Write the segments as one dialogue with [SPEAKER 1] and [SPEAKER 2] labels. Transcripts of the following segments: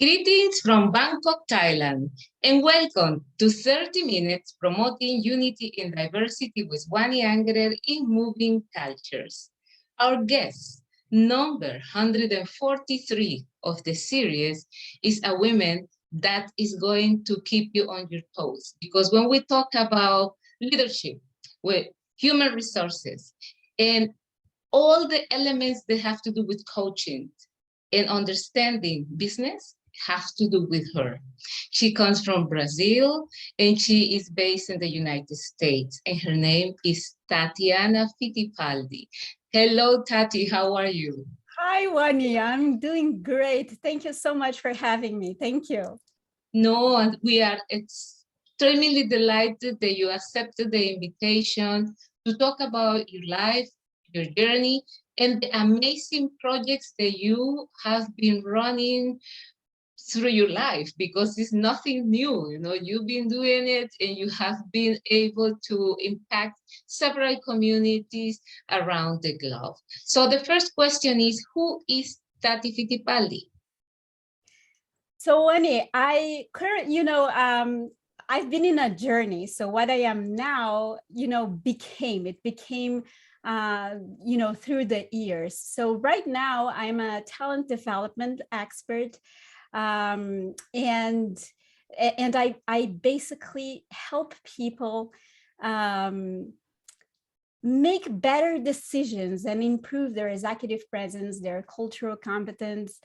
[SPEAKER 1] Greetings from Bangkok, Thailand, and welcome to 30 Minutes Promoting Unity and Diversity with Wanayran AlvarezAngerer in Moving Cultures. Our guest, number 143 of the series, is a woman that is going to keep you on your toes. Because when we talk about leadership, with human resources, and all the elements that have to do with coaching and understanding business, has to do with her. She comes from Brazil and she is based in the United States, and her name is Tatyana Fittipaldi. Hello, Tati, how are you?
[SPEAKER 2] Hi, Wani. I'm doing great. Thank you so much for having me. Thank you.
[SPEAKER 1] No, and we are extremely delighted that you accepted the invitation to talk about your life, your journey, and the amazing projects that you have been running through your life, because it's nothing new. You've been doing it and you have been able to impact several communities around the globe. So the first question is, who is Tati Fittipaldi?
[SPEAKER 2] So Wani, I've been in a journey. So what I am now, became through the years. So right now I'm a talent development expert. And I basically help people make better decisions and improve their executive presence, their cultural competence.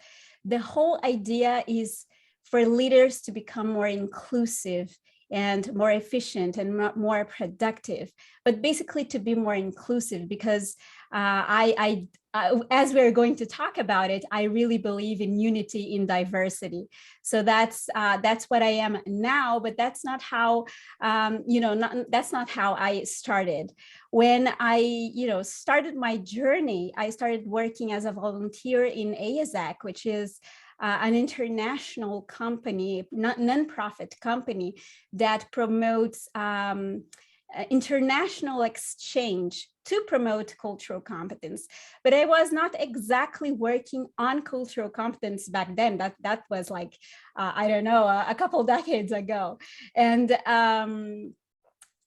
[SPEAKER 2] The whole idea is for leaders to become more inclusive and more efficient and more productive, but basically to be more inclusive, because as we're going to talk about it, I really believe in unity in diversity. So that's what I am now, but that's not how that's not how I started. When I started my journey, I started working as a volunteer in ASAC, which is an international company, non-profit company that promotes international exchange to promote cultural competence. But I was not exactly working on cultural competence back then. That was like, I don't know, a couple decades ago. And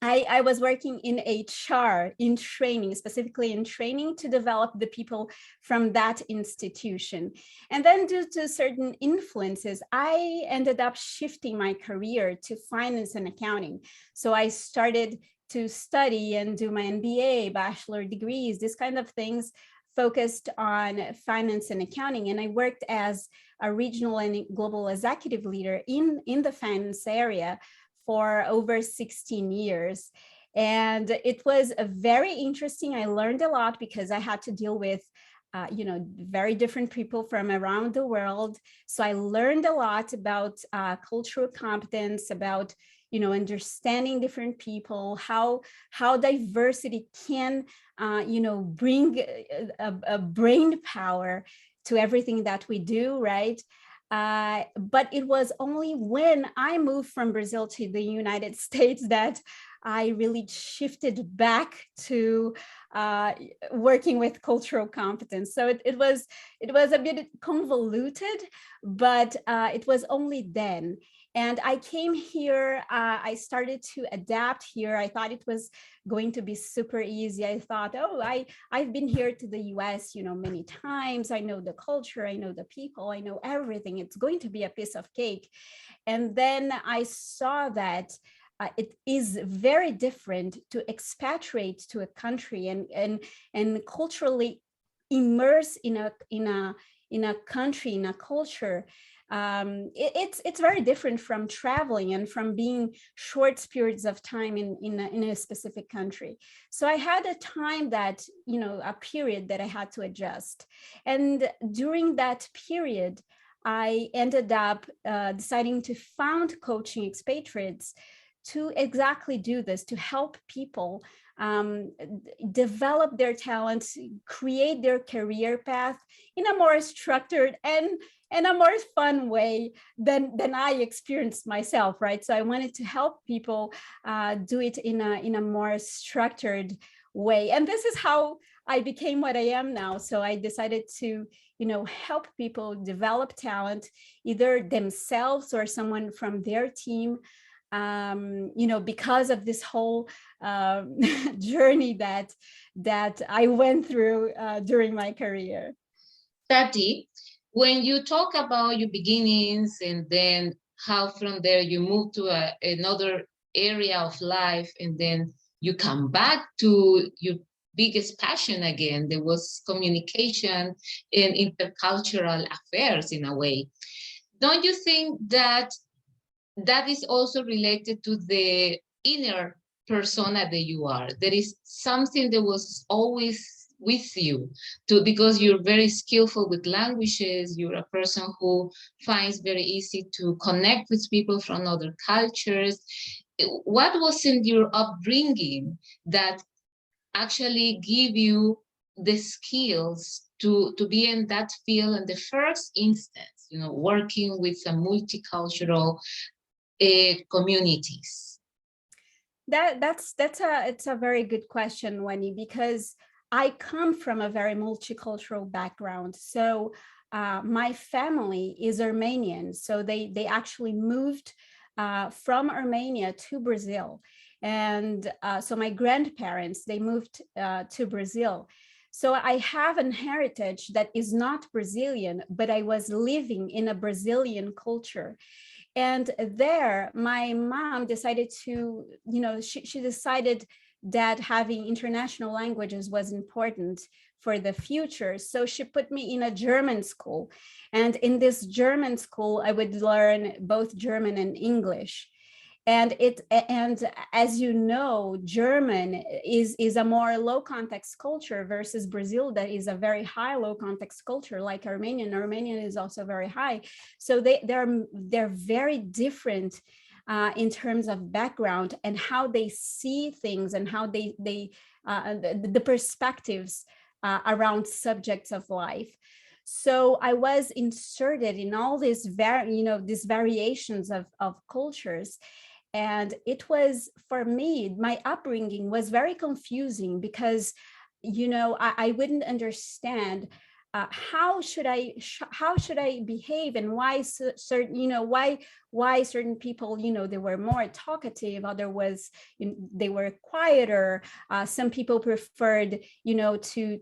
[SPEAKER 2] I was working in HR, in training, specifically in training to develop the people from that institution. And then due to certain influences, I ended up shifting my career to finance and accounting. So I started to study and do my MBA, bachelor degrees, this kind of things focused on finance and accounting. And I worked as a regional and global executive leader in the finance area for over 16 years. And it was very interesting. I learned a lot because I had to deal with very different people from around the world. So I learned a lot about cultural competence, about understanding different people, how diversity can bring a brain power to everything that we do, right? But it was only when I moved from Brazil to the United States that I really shifted back to working with cultural competence. So it was a bit convoluted, but it was only then. And I came here, I started to adapt here. I thought it was going to be super easy. I thought, oh, I've been here to the US, many times. I know the culture, I know the people, I know everything. It's going to be a piece of cake. And then I saw that it is very different to expatriate to a country and culturally immerse in a country, in a culture. It's very different from traveling and from being short periods of time in a specific country. So I had a time that, a period that I had to adjust. And during that period, I ended up deciding to found Coaching Expatriates to exactly do this, to help people develop their talents, create their career path in a more structured and a more fun way than I experienced myself, right? So I wanted to help people do it in a more structured way. And this is how I became what I am now. So I decided to, help people develop talent, either themselves or someone from their team, because of this whole journey that I went through during my career.
[SPEAKER 1] Tati, when you talk about your beginnings and then how from there you move to another area of life and then you come back to your biggest passion again, there was communication and intercultural affairs in a way. Don't you think that that is also related to the inner persona that you are? There is something that was always with you because you're very skillful with languages. You're a person who finds very easy to connect with people from other cultures. What was in your upbringing that actually give you the skills to be in that field in the first instance, working with a multicultural communities?
[SPEAKER 2] It's a very good question, Wendy, because I come from a very multicultural background. So my family is Armenian, so they actually moved from Armenia to Brazil, and so my grandparents, they moved to Brazil. So I have an heritage that is not Brazilian, but I was living in a Brazilian culture. And there, my mom decided to, she decided that having international languages was important for the future. So she put me in a German school. And in this German school, I would learn both German and English. And as you know, German is a more low context culture versus Brazil, that is a very high low context culture, like Armenian. Armenian is also very high. So they're very different in terms of background and how they see things and how the perspectives around subjects of life. So I was inserted in all these these variations of cultures. And it was, for me, my upbringing was very confusing because, I wouldn't understand how should I behave, and why certain, why certain people, they were more talkative, other was, they were quieter. Some people preferred, to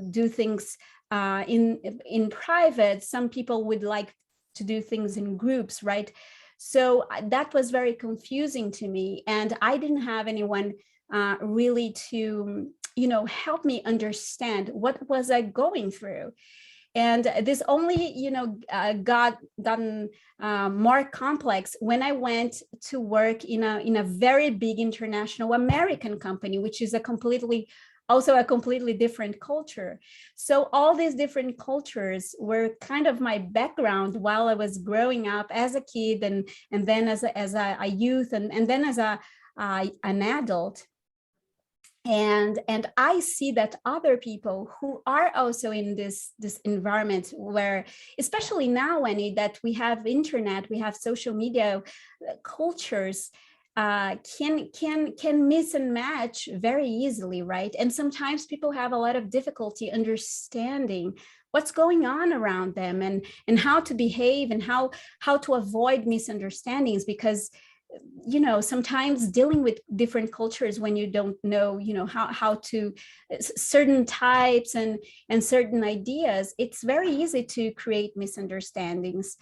[SPEAKER 2] do things in private. Some people would like to do things in groups, right? So that was very confusing to me, and I didn't have anyone really to, help me understand what was I going through. And this only, gotten more complex when I went to work in a very big international American company, which is also a completely different culture. So all these different cultures were kind of my background while I was growing up as a kid, and then as a youth, and then as an adult. And I see that other people who are also in this environment, where, especially now, Annie, that we have internet, we have social media, cultures can miss and match very easily, right? And sometimes people have a lot of difficulty understanding what's going on around them, and how to behave, and how to avoid misunderstandings, because sometimes dealing with different cultures, when you don't know, how to certain types and certain ideas, it's very easy to create misunderstandings.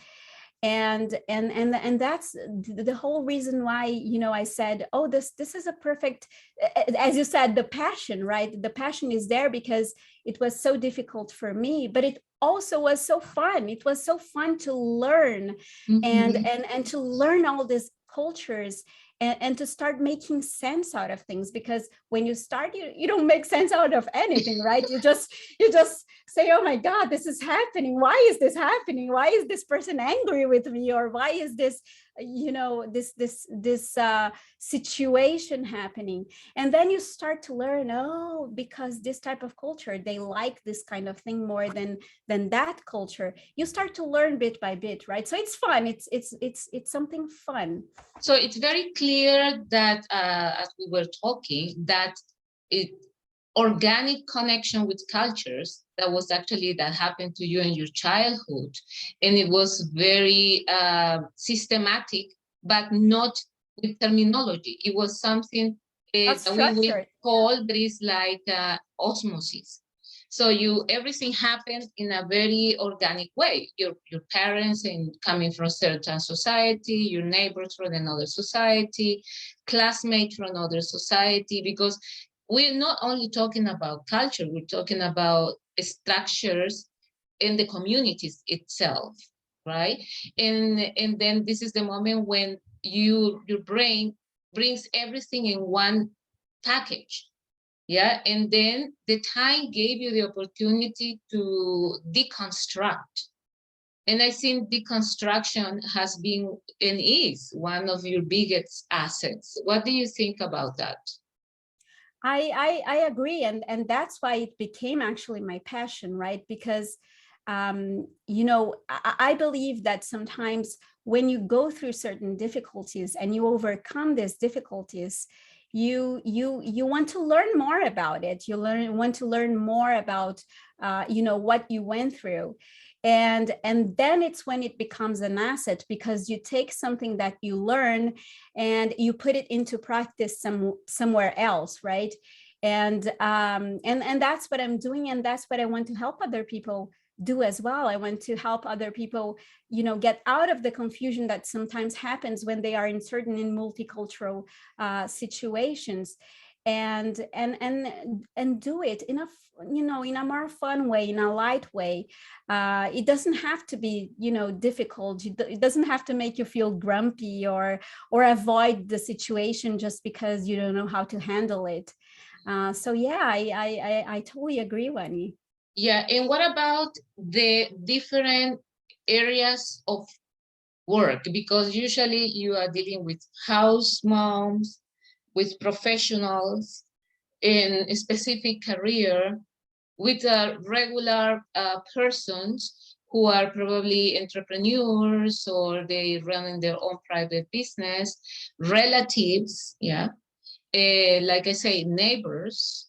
[SPEAKER 2] And that's the whole reason why, I said, oh, this is a perfect, as you said, the passion, right? The passion is there because it was so difficult for me, but it also was so fun. It was so fun to learn, and to learn all these cultures, and to start making sense out of things, because when you start, you don't make sense out of anything, right? You just say, oh my God, this is happening. Why is this happening? Why is this person angry with me? Or why is this, this situation happening? And then you start to learn, oh, because this type of culture, they like this kind of thing more than that culture. You start to learn bit by bit, right? So it's fun. It's something fun.
[SPEAKER 1] So it's very clear that as we were talking, that organic connection with cultures that happened to you in your childhood. And it was very systematic, but not with terminology. It was something that we will call, that is like osmosis. So everything happened in a very organic way. Your parents and coming from a certain society, your neighbors from another society, classmates from another society, because we're not only talking about culture, we're talking about structures in the communities itself, right? And then this is the moment when your brain brings everything in one package. Yeah, and then the time gave you the opportunity to deconstruct. And I think deconstruction has been and is one of your biggest assets. What do you think about that?
[SPEAKER 2] I agree, and that's why it became actually my passion, right? Because you know, I believe that sometimes when you go through certain difficulties and you overcome these difficulties, you want to learn more about it. You want to learn more about you know, what you went through. And then it's when it becomes an asset, because you take something that you learn and you put it into practice somewhere else, right? And that's what I'm doing, and that's what I want to help other people do as well. I want to help other people, you know, get out of the confusion that sometimes happens when they are in certain multicultural situations, and do it in a, you know, in a more fun way, in a light way. It doesn't have to be, you know, difficult. It doesn't have to make you feel grumpy or avoid the situation just because you don't know how to handle it. So yeah, I totally agree, Wani.
[SPEAKER 1] Yeah, and what about the different areas of work? Because usually you are dealing with house moms, with professionals in a specific career, with regular persons who are probably entrepreneurs or they running their own private business, relatives, yeah, like I say, neighbors,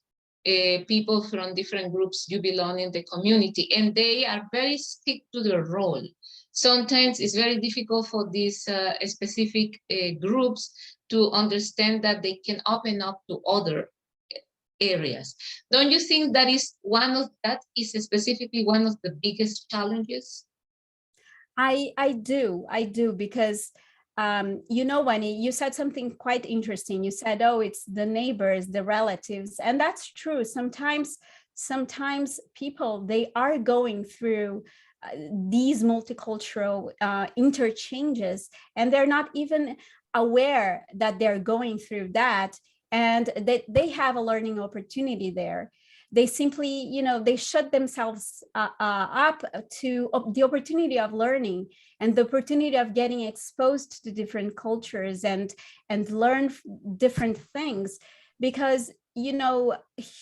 [SPEAKER 1] people from different groups you belong in the community, and they are very stick to their role. Sometimes it's very difficult for these specific groups to understand that they can open up to other areas. Don't you think that is specifically one of the biggest challenges?
[SPEAKER 2] I do, because you know, Wani, you said something quite interesting. You said, oh, it's the neighbors, the relatives, and that's true. Sometimes people, they are going through these multicultural interchanges, and they're not even aware that they're going through that, and they have a learning opportunity there. They simply, you know, they shut themselves up to the opportunity of learning and the opportunity of getting exposed to different cultures and learn different things. Because, you know,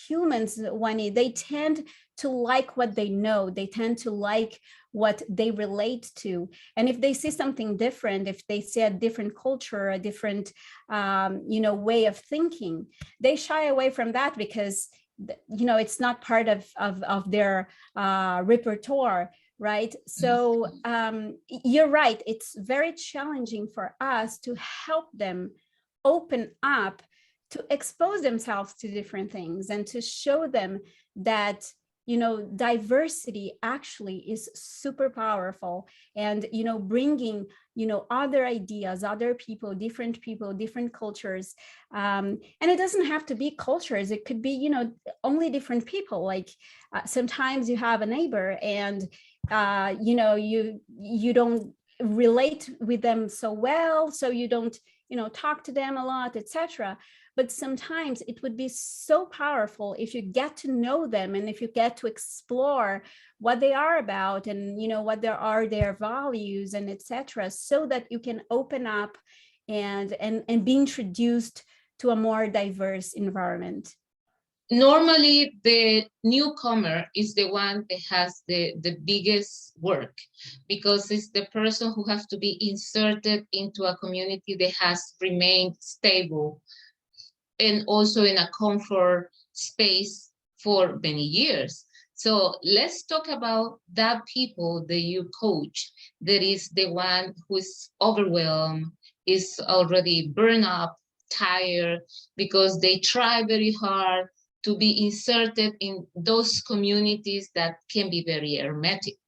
[SPEAKER 2] humans, Wani, they tend to like what they know. They tend to like what they relate to. And if they see something different, if they see a different culture, a different, you know, way of thinking, they shy away from that because, you know, it's not part of their repertoire, right? So you're right. It's very challenging for us to help them open up, to expose themselves to different things, and to show them that, you know, diversity actually is super powerful, and, you know, bringing, you know, other ideas, other people, different cultures, and it doesn't have to be cultures. It could be, you know, only different people. Like sometimes you have a neighbor and you know, you don't relate with them so well, so you don't, you know, talk to them a lot, etc. But sometimes it would be so powerful if you get to know them, and if you get to explore what they are about, and, you know, what there are their values and etc., so that you can open up and be introduced to a more diverse environment.
[SPEAKER 1] Normally, the newcomer is the one that has the biggest work, because it's the person who has to be inserted into a community that has remained stable and also in a comfort space for many years. So let's talk about that people that you coach, that is the one who is overwhelmed, is already burned up, tired, because they try very hard to be inserted in those communities that can be very hermetic.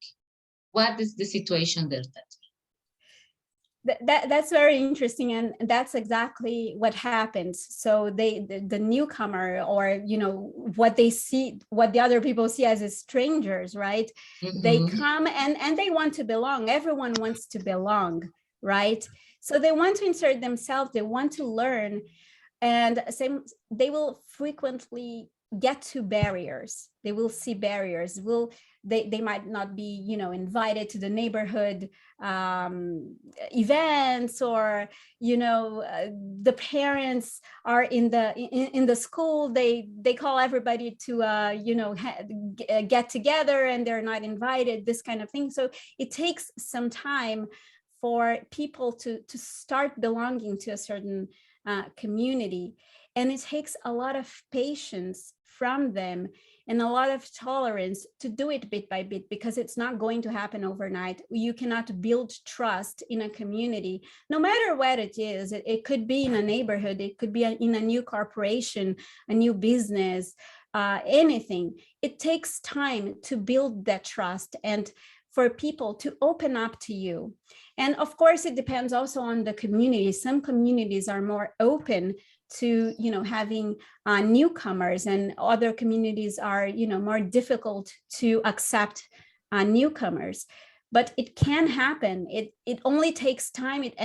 [SPEAKER 1] What is the situation there, Tati?
[SPEAKER 2] That's very interesting, and that's exactly what happens. So the newcomer, or what they see, what the other people see as strangers, right? They come and they want to belong. Everyone wants to belong, right? So they want to insert themselves, they want to learn, and they will frequently get to barriers. They will see barriers. They might not be invited to the neighborhood events, or the parents are in the school, they call everybody to get together, and they're not invited, this kind of thing. So it takes some time for people to start belonging to a certain community, and it takes a lot of patience from them and a lot of tolerance to do it bit by bit, because it's not going to happen overnight. You cannot build trust in a community, no matter what it is. It could be in a neighborhood, it could be in a new corporation, a new business, anything. It takes time to build that trust and for people to open up to you. And of course, it depends also on the community. Some communities are more open to having newcomers, and other communities are more difficult to accept newcomers. But it can happen. It only takes time, it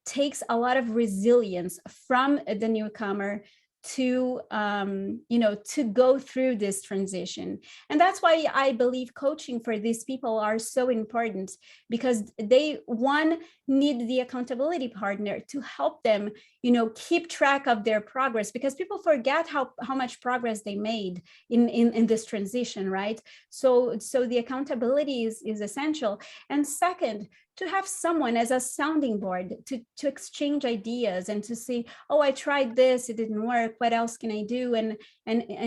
[SPEAKER 2] takes a lot of resilience from the newcomer to to go through this transition. And that's why I believe coaching for these people are so important, because they need the accountability partner to help them keep track of their progress, because people forget how much progress they made in this transition, right? So the accountability is essential. And second, to have someone as a sounding board to exchange ideas and to see, oh, I tried this, it didn't work, what else can I do? And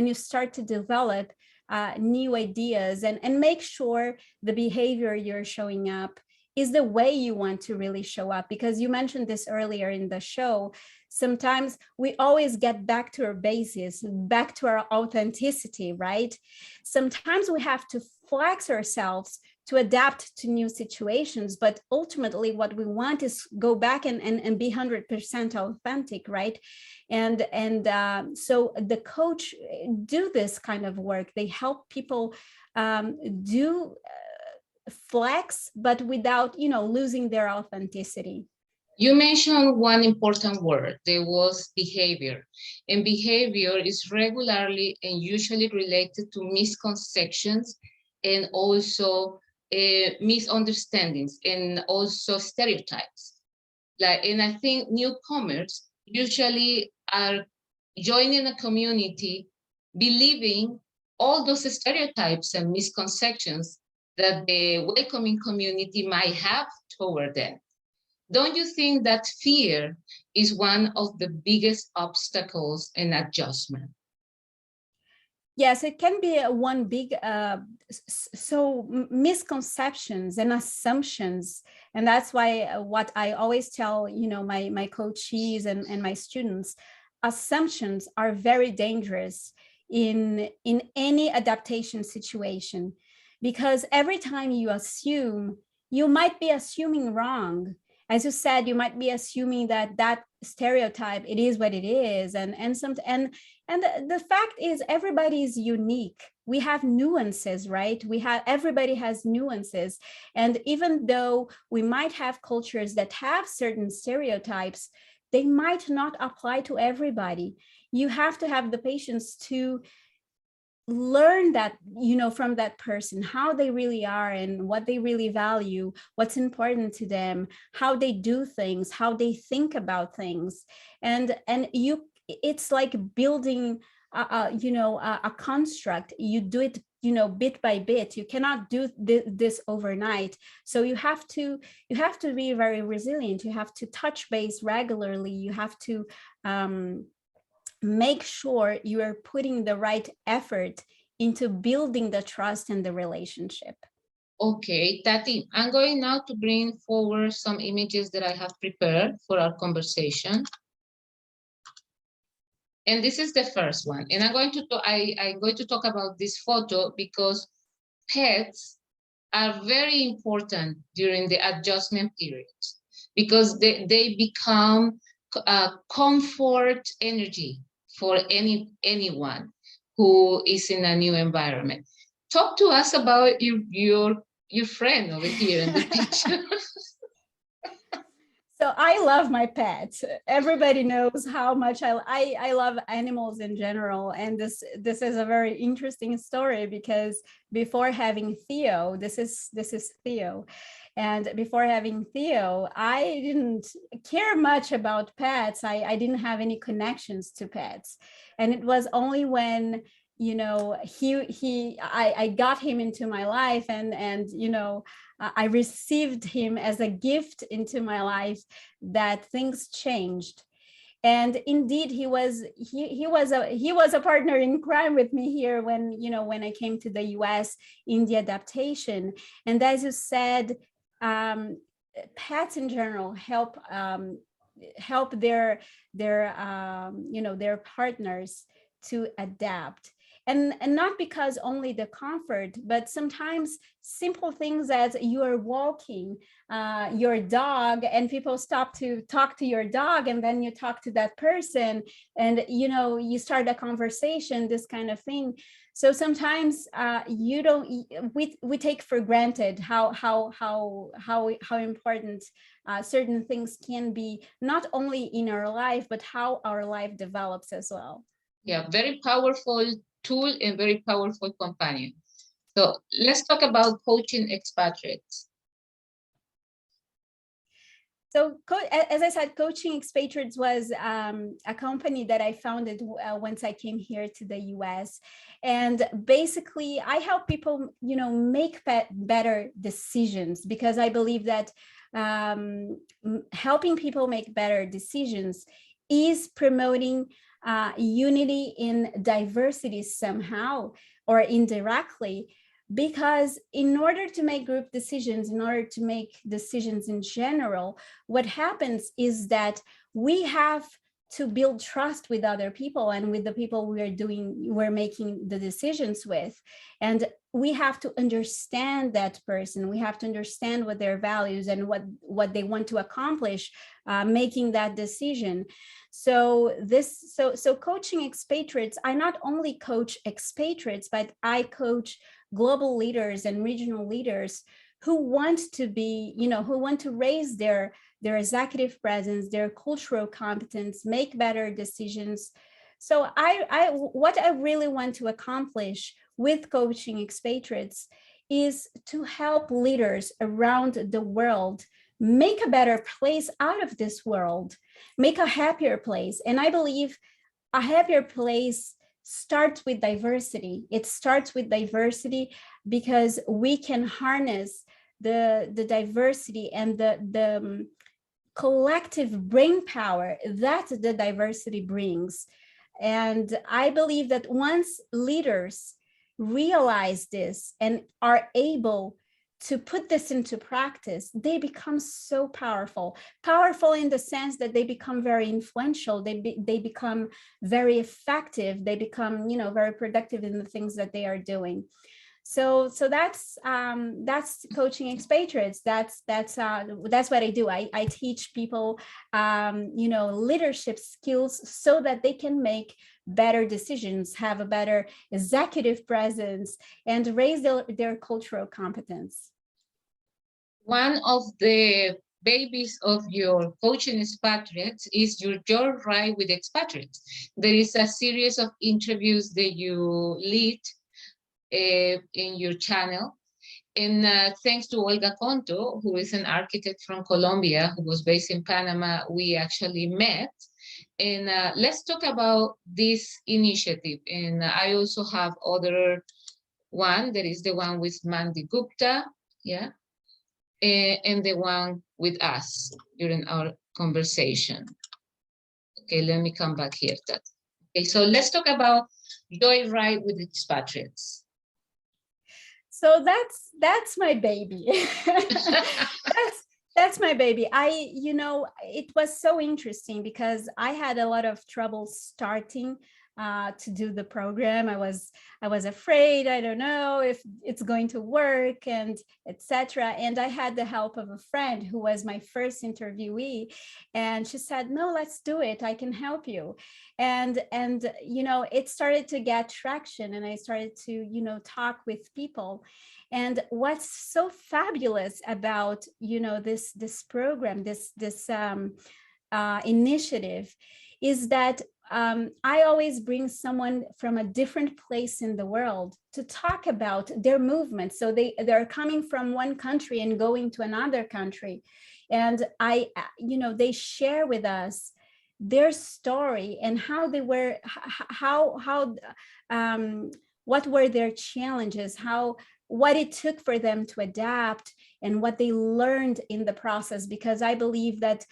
[SPEAKER 2] you start to develop new ideas and make sure the behavior you're showing up is the way you want to really show up. Because you mentioned this earlier in the show, sometimes we always get back to our basis, back to our authenticity, right? Sometimes we have to flex ourselves to adapt to new situations, but ultimately what we want is go back and be 100% authentic, right? And so the coach do this kind of work. They help people do flex, but without losing their authenticity.
[SPEAKER 1] You mentioned one important word, there was behavior. And behavior is regularly and usually related to misconceptions and also misunderstandings and also stereotypes. And I think newcomers usually are joining a community believing all those stereotypes and misconceptions that the welcoming community might have toward them. Don't you think that fear is one of the biggest obstacles in adjustment?
[SPEAKER 2] Yes, it can be one big, misconceptions and assumptions. And that's why what I always tell, my coachees and my students, assumptions are very dangerous in any adaptation situation, because every time you assume, you might be assuming wrong. As you said, you might be assuming that stereotype, it is what it is, and the fact is everybody is unique. We have nuances, right? Everybody has nuances, and even though we might have cultures that have certain stereotypes, they might not apply to everybody. You have to have the patience to learn that, from that person, how they really are and what they really value, what's important to them, how they do things, how they think about things. And it's like building a construct. You do it bit by bit. You cannot do this overnight. So you have to be very resilient. You have to touch base regularly. You have to make sure you are putting the right effort into building the trust and the relationship.
[SPEAKER 1] Okay, Tati, I'm going now to bring forward some images that I have prepared for our conversation. And this is the first one. And I'm going to talk about this photo because pets are very important during the adjustment period because they become comfort energy for anyone who is in a new environment. Talk to us about your friend over here in the picture.
[SPEAKER 2] So I love my pets. Everybody knows how much I love animals in general. And this is a very interesting story because before having Theo, this is Theo. And before having Theo, I didn't care much about pets. I didn't have any connections to pets. And it was only when, you know, I got him into my life and you know, I received him as a gift into my life that things changed. And indeed, he was a partner in crime with me here when, you know, when I came to the US in the adaptation. And as you said, pets in general help their you know, their partners to adapt. And not because only the comfort, but sometimes simple things as you are walking your dog and people stop to talk to your dog and then you talk to that person and, you know, you start a conversation, this kind of thing. So sometimes you don't, we take for granted how important certain things can be, not only in our life, but how our life develops as well.
[SPEAKER 1] Yeah, very powerful tool and very powerful companion. So let's talk about coaching expatriates.
[SPEAKER 2] So as I said, Coaching Expatriates was a company that I founded once I came here to the US. And basically, I help people, you know, make better decisions because I believe that helping people make better decisions is promoting unity in diversity somehow or indirectly. Because in order to make group decisions, in order to make decisions in general, what happens is that we have to build trust with other people and with the people we're making the decisions with. And we have to understand that person. We have to understand what their values and what they want to accomplish, making that decision. So coaching expatriates, I not only coach expatriates, but I coach global leaders and regional leaders who want to be, you know, who want to raise their executive presence, their cultural competence, make better decisions. So what I really want to accomplish with coaching expatriates is to help leaders around the world make a better place out of this world, make a happier place. And I believe a happier place starts with diversity. It starts with diversity because we can harness the diversity and the collective brain power that the diversity brings. And I believe that once leaders realize this and are able to put this into practice, they become so powerful in the sense that they become very influential. They become very effective. They become, you know, very productive in the things that they are doing. So that's coaching expatriates. That's what I do. I teach people, you know, leadership skills so that they can make better decisions, have a better executive presence, and raise their cultural competence.
[SPEAKER 1] One of the babies of your coaching expatriates is your Joyride with expatriates. There is a series of interviews that you lead in your channel. And thanks to Olga Conto, who is an architect from Colombia, who was based in Panama, we actually met. And let's talk about this initiative. And I also have other one, that is the one with Mandy Gupta, yeah, and the one with us during our conversation. Okay, let me come back here. Okay, so let's talk about Joyride with expatriates.
[SPEAKER 2] So that's my baby. That's my baby. It was so interesting because I had a lot of trouble starting to do the program. I was afraid. I don't know if it's going to work, and etc. And I had the help of a friend who was my first interviewee, and she said, "No, let's do it. I can help you." And it started to get traction, and I started to talk with people. And what's so fabulous about this program, this initiative, is that I always bring someone from a different place in the world to talk about their movement. So they're coming from one country and going to another country, and they share with us their story and how they were, what were their challenges, what it took for them to adapt, and what they learned in the process. Because I believe that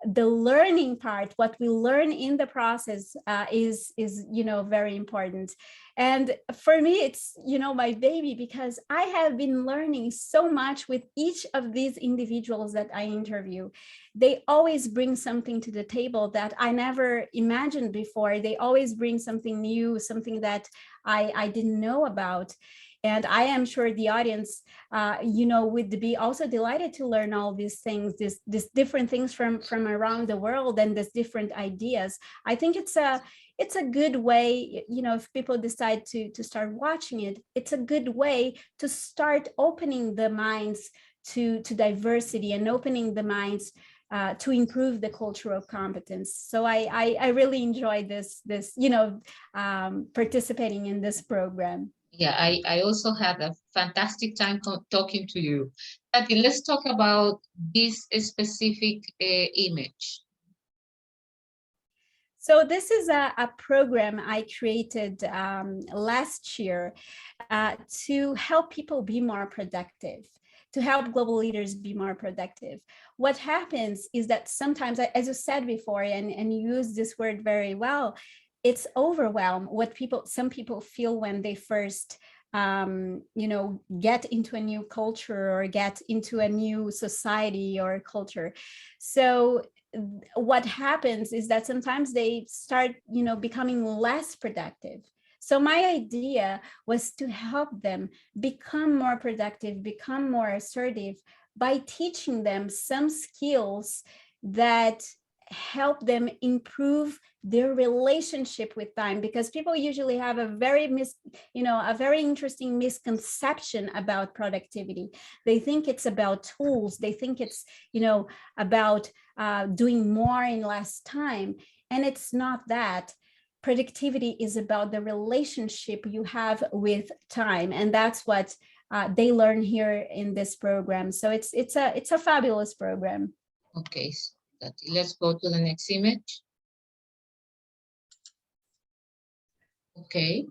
[SPEAKER 2] the learning part, what we learn in the process, is very important. And for me, it's my baby, because I have been learning so much with each of these individuals that I interview. They always bring something to the table that I never imagined before. They always bring something new, something that I didn't know about. And I am sure the audience, would be also delighted to learn all these things, these different things from around the world, and these different ideas. I think it's a good way, if people decide to start watching it, it's a good way to start opening the minds to diversity, and opening the minds to improve the cultural competence. So I really enjoyed this participating in this program.
[SPEAKER 1] Yeah, I also had a fantastic time talking to you. Tati, let's talk about this specific image.
[SPEAKER 2] So this is a program I created last year to help people be more productive, to help global leaders be more productive. What happens is that sometimes, as you said before, and you use this word very well, it's overwhelm what some people feel when they first get into a new culture, or get into a new society or culture. So what happens is that sometimes they start becoming less productive. So my idea was to help them become more productive, become more assertive, by teaching them some skills that help them improve their relationship with time. Because people usually have a very interesting misconception about productivity. They think it's about tools. They think it's about doing more in less time, and it's not that. Productivity is about the relationship you have with time, and that's what they learn here in this program. So it's a fabulous program.
[SPEAKER 1] Okay, let's go to the next image. Okay.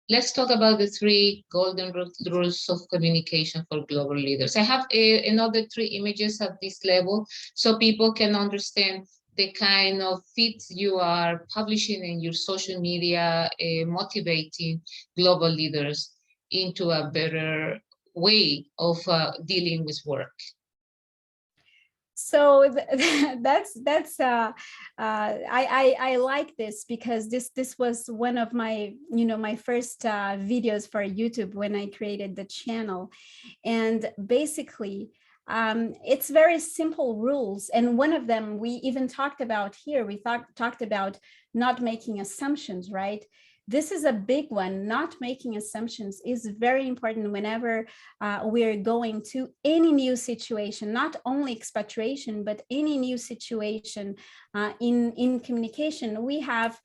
[SPEAKER 1] Let's talk about the 3 golden rules of communication for global leaders. I have another 3 images at this level so people can understand the kind of feeds you are publishing in your social media, motivating global leaders into a better way of dealing with work.
[SPEAKER 2] So I like this, because this was one of my my first videos for YouTube when I created the channel. And basically it's very simple rules, and one of them we even talked about here. We talked about not making assumptions, right? This is a big one. Not making assumptions is very important whenever we're going to any new situation, not only expatriation, but any new situation in communication. We have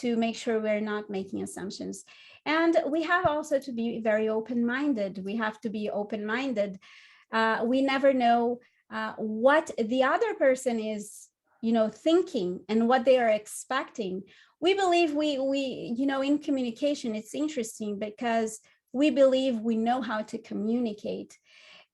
[SPEAKER 2] to make sure we're not making assumptions. And we have also to be very open-minded. We have to be open-minded. We never know what the other person is thinking and what they are expecting. We believe we in communication, it's interesting because we believe we know how to communicate.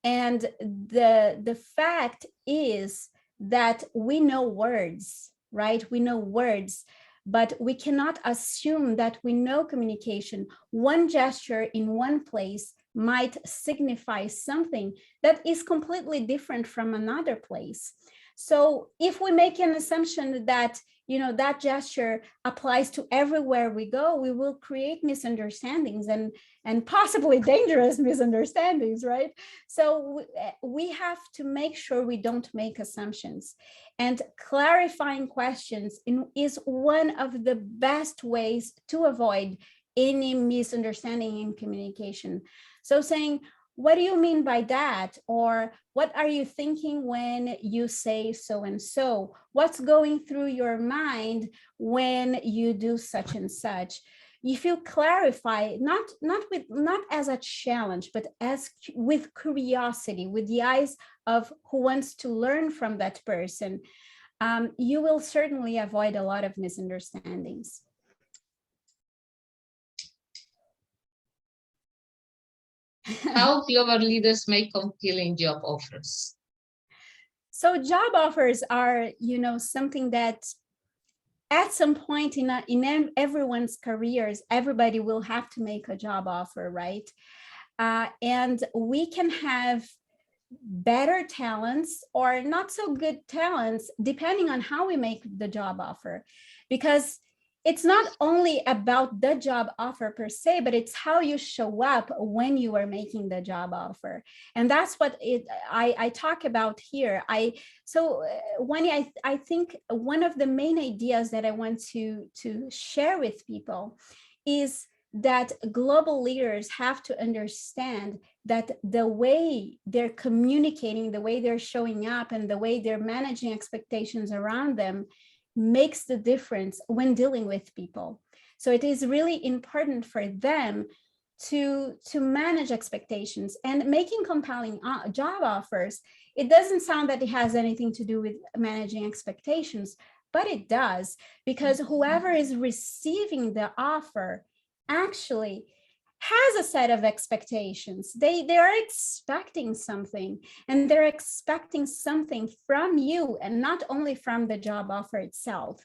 [SPEAKER 2] And the fact is that we know words, right? We know words, but we cannot assume that we know communication. One gesture in one place might signify something that is completely different from another place. So if we make an assumption that, you know, that gesture applies to everywhere we go, we will create misunderstandings and possibly dangerous misunderstandings, right? So we have to make sure we don't make assumptions. And clarifying questions is one of the best ways to avoid any misunderstanding in communication. So saying, what do you mean by that? Or what are you thinking when you say so and so? What's going through your mind when you do such and such? If you clarify, not as a challenge, but as with curiosity, with the eyes of who wants to learn from that person, you will certainly avoid a lot of misunderstandings.
[SPEAKER 1] How global leaders make compelling job offers?
[SPEAKER 2] So job offers are, you know, something that at some point in everyone's careers, everybody will have to make a job offer, right? And we can have better talents or not so good talents, depending on how we make the job offer. Because it's not only about the job offer per se, but it's how you show up when you are making the job offer. And that's what I talk about here. Wani, I think one of the main ideas that I want to share with people is that global leaders have to understand that the way they're communicating, the way they're showing up, and the way they're managing expectations around them makes the difference when dealing with people. So it is really important for them to manage expectations and making compelling job offers. It doesn't sound that it has anything to do with managing expectations, but it does, because whoever is receiving the offer actually has a set of expectations. They are expecting something, and they're expecting something from you, and not only from the job offer itself.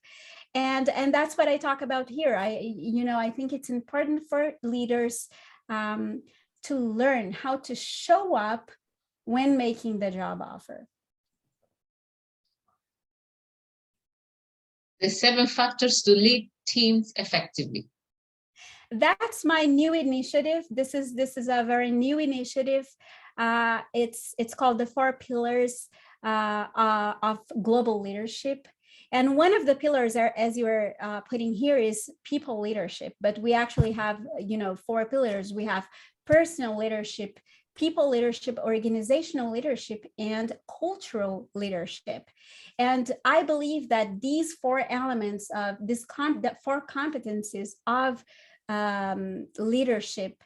[SPEAKER 2] And that's what I talk about here. I think it's important for leaders to learn how to show up when making the job offer.
[SPEAKER 1] The 7 factors to lead teams effectively.
[SPEAKER 2] That's my new initiative. This is a very new initiative. It's called the 4 pillars of global leadership. And one of the pillars are, as you were putting here, is people leadership. But we actually have, 4 pillars. We have personal leadership, people leadership, organizational leadership, and cultural leadership. And I believe that these 4 elements of the 4 competencies of leadership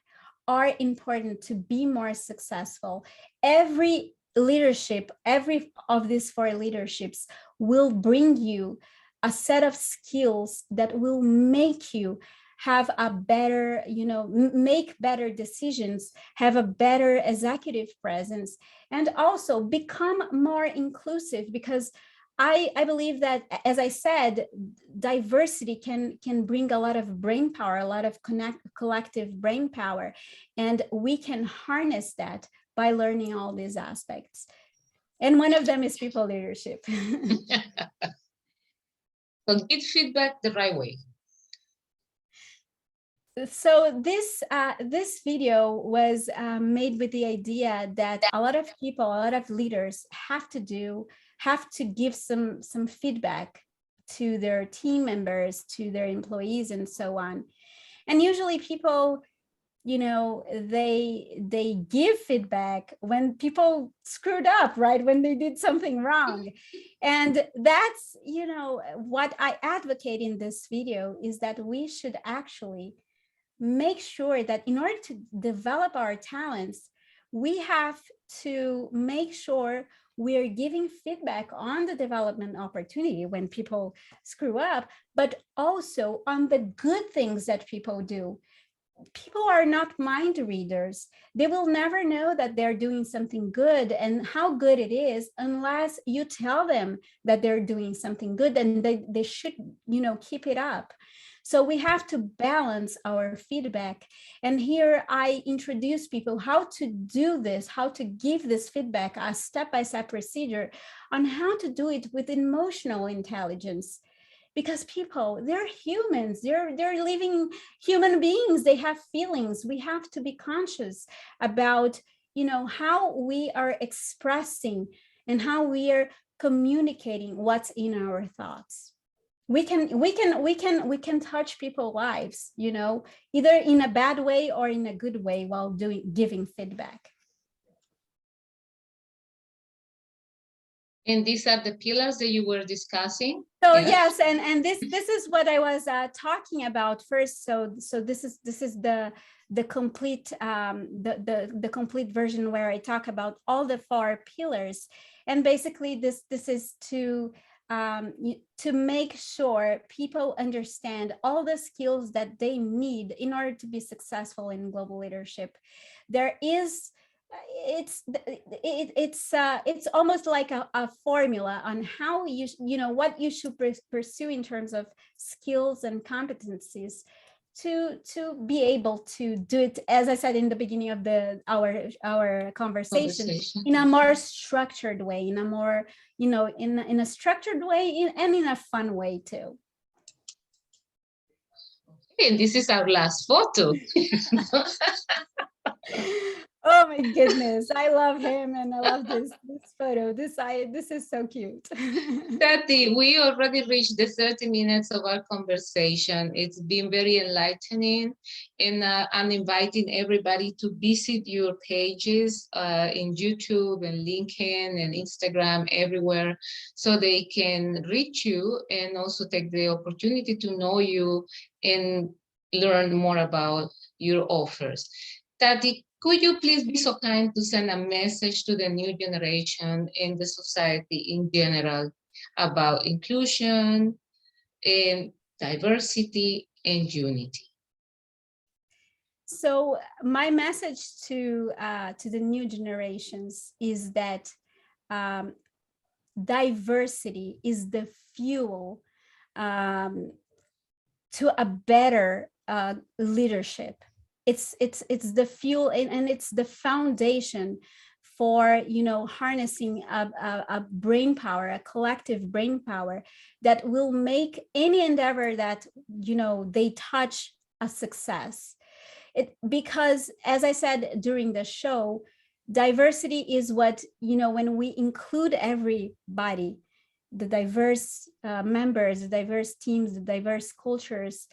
[SPEAKER 2] are important to be more successful. Every of these 4 leaderships will bring you a set of skills that will make you have a better, make better decisions, have a better executive presence, and also become more inclusive. Because I believe that, as I said, diversity can bring a lot of brain power, a lot of collective brain power, and we can harness that by learning all these aspects. And one of them is people leadership.
[SPEAKER 1] So give feedback the right way.
[SPEAKER 2] So this video was made with the idea that a lot of people, a lot of leaders have to give some feedback to their team members, to their employees, and so on. And usually people, they give feedback when people screwed up, right? When they did something wrong. And that's, what I advocate in this video is that we should actually make sure that in order to develop our talents, we have to make sure we're giving feedback on the development opportunity when people screw up, but also on the good things that people do. people are not mind readers. They will never know that they're doing something good and how good it is unless you tell them that they're doing something good, and they should, keep it up. So we have to balance our feedback. And here I introduce people how to do this, how to give this feedback, a step-by-step procedure on how to do it with emotional intelligence. Because people, they're humans, they're living human beings, they have feelings. We have to be conscious about, how we are expressing and how we are communicating what's in our thoughts. We can touch people's lives, either in a bad way or in a good way while giving feedback.
[SPEAKER 1] And these are the pillars that you were discussing.
[SPEAKER 2] So yes, and this is what I was talking about first. So this is the complete the complete version where I talk about all the 4 pillars, and basically this is to make sure people understand all the skills that they need in order to be successful in global leadership. There is it's almost like a formula on how what you should pursue in terms of skills and competencies to be able to do it, as I said in the beginning of our conversation, in a more structured way, in a more in a structured way, and in a fun way too.
[SPEAKER 1] And this is our last photo.
[SPEAKER 2] Oh my goodness, I love him, and I love this photo. This is so cute.
[SPEAKER 1] Tati, we already reached the 30 minutes of our conversation. It's been very enlightening, and I'm inviting everybody to visit your pages in YouTube and LinkedIn and Instagram, everywhere, so they can reach you and also take the opportunity to know you and learn more about your offers. Tati, could you please be so kind to send a message to the new generation and the society in general about inclusion and diversity and unity?
[SPEAKER 2] So my message to the new generations is that diversity is the fuel to a better leadership. It's the fuel, and it's the foundation for harnessing a brain power, a collective brain power that will make any endeavor that they touch a success. Because as I said during the show, diversity is what, when we include everybody, the diverse members, the diverse teams, the diverse cultures,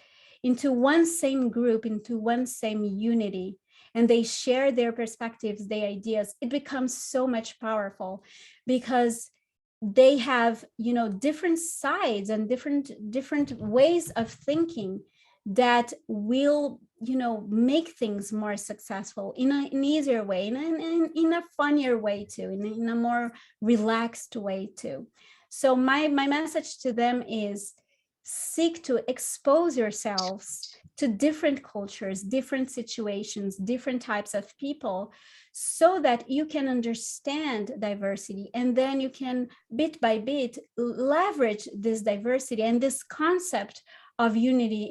[SPEAKER 2] into one same group, into one same unity, and they share their perspectives, their ideas, it becomes so much powerful, because they have different sides and different ways of thinking that will make things more successful in an easier way, in a funnier way too, in a more relaxed way too. So my message to them is, seek to expose yourselves to different cultures, different situations, different types of people, so that you can understand diversity, and then you can bit by bit leverage this diversity and this concept of unity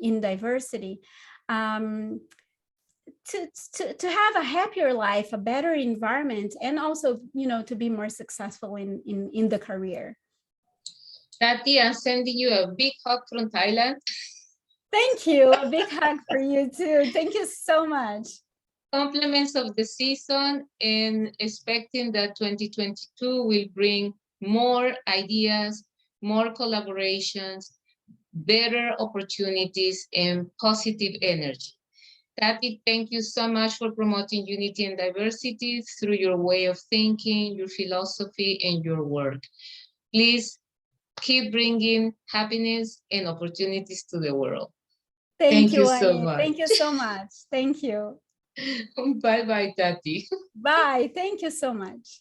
[SPEAKER 2] in diversity to have a happier life, a better environment, and also to be more successful in the career.
[SPEAKER 1] Tati, I'm sending you a big hug from Thailand.
[SPEAKER 2] Thank you. A big hug for you too. Thank you so much.
[SPEAKER 1] Compliments of the season, and expecting that 2022 will bring more ideas, more collaborations, better opportunities, and positive energy. Tati, thank you so much for promoting unity and diversity through your way of thinking, your philosophy, and your work. Please keep bringing happiness and opportunities to the world.
[SPEAKER 2] Thank you so much. Thank you so much. Thank you.
[SPEAKER 1] Bye-bye, Tati.
[SPEAKER 2] Bye. Thank you so much.